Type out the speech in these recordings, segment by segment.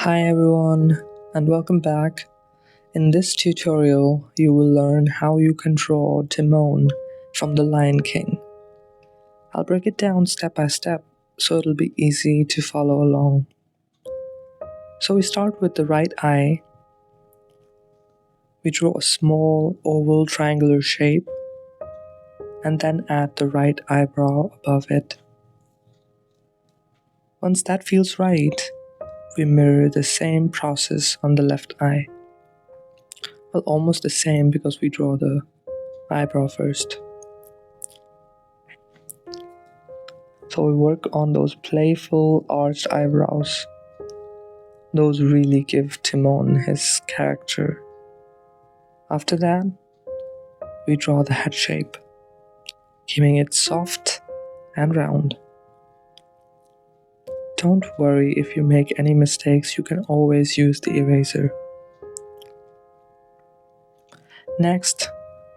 Hi everyone, and welcome back. In this tutorial, you will learn how you can draw Timon from The Lion King. I'll break it down step by step so it'll be easy to follow along. So we start with the right eye. We draw a small oval triangular shape and then add the right eyebrow above it. Once that feels right, we mirror the same process on the left eye. Well, almost the same because we draw the eyebrow first. So we work on those playful arched eyebrows. Those really give Timon his character. After that, we draw the head shape, keeping it soft and round. Don't worry if you make any mistakes, you can always use the eraser. Next,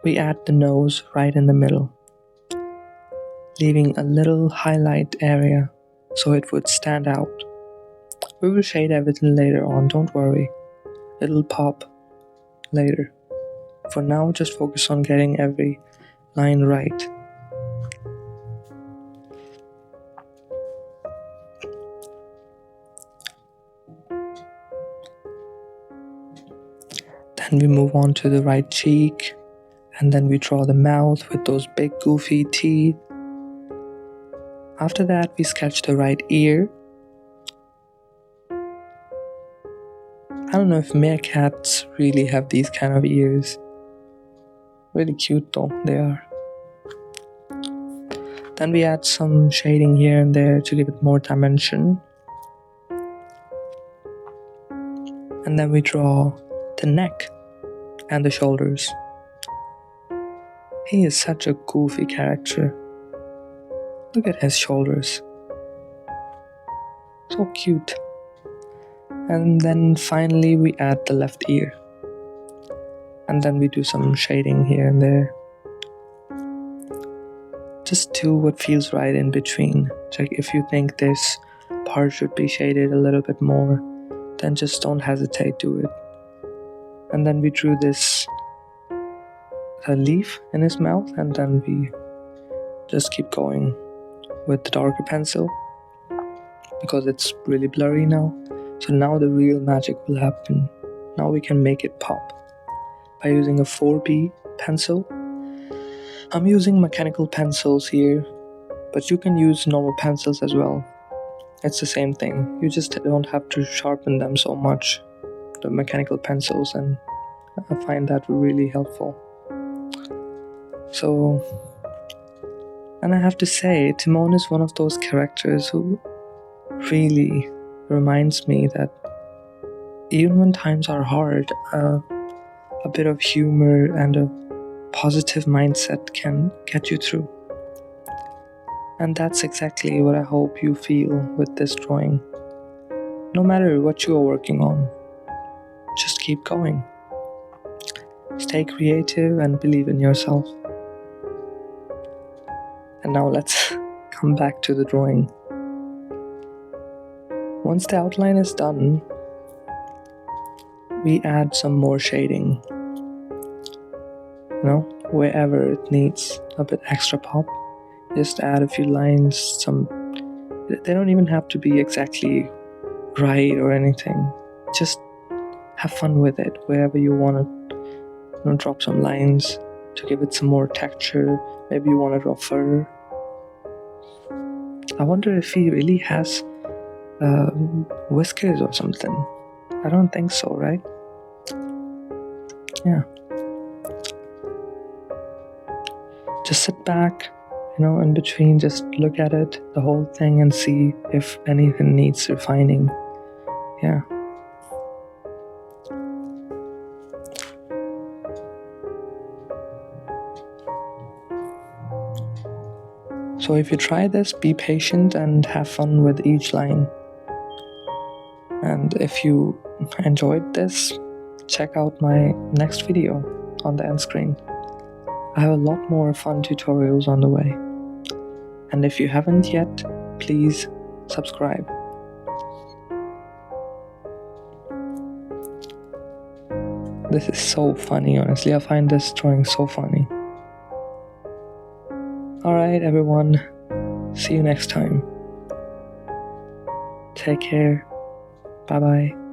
we add the nose right in the middle, leaving a little highlight area so it would stand out. We will shade everything later on, don't worry. It'll pop later. For now, just focus on getting every line right. Then we move on to the right cheek, and then we draw the mouth with those big goofy teeth. After that, we sketch the right ear. I don't know if meerkats really have these kind of ears. Really cute though, they are. Then we add some shading here and there to give it more dimension. And then we draw the neck and the shoulders. He is such a goofy character. Look at his shoulders. So cute. And then finally we add the left ear. And then we do some shading here and there. Just do what feels right in between. Check if you think this part should be shaded a little bit more, then just don't hesitate, do it. And then we drew this leaf in his mouth, and then we just keep going with the darker pencil because it's really blurry now. So now the real magic will happen. Now we can make it pop by using a 4B pencil. I'm using mechanical pencils here, but you can use normal pencils as well. It's the same thing. You just don't have to sharpen them so much, the mechanical pencils, and I find that really helpful. So, and I have to say, Timon is one of those characters who really reminds me that even when times are hard, a bit of humor and a positive mindset can get you through. And that's exactly what I hope you feel with this drawing. No matter what you are working on, just keep going. Stay creative and believe in yourself. And now let's come back to the drawing. Once the outline is done, we add some more shading. Wherever it needs a bit extra pop, just add a few lines. They don't even have to be exactly right or anything. Just have fun with it wherever you want to drop some lines to give it some more texture. Maybe you want to draw fur. I wonder if he really has whiskers or something. I don't think so, right? Yeah. Just sit back, in between, just look at it, the whole thing, and see if anything needs refining. Yeah. So if you try this, be patient and have fun with each line. And if you enjoyed this, check out my next video on the end screen. I have a lot more fun tutorials on the way. And if you haven't yet, please subscribe. This is so funny, honestly. I find this drawing so funny. Alright, everyone. See you next time. Take care. Bye bye.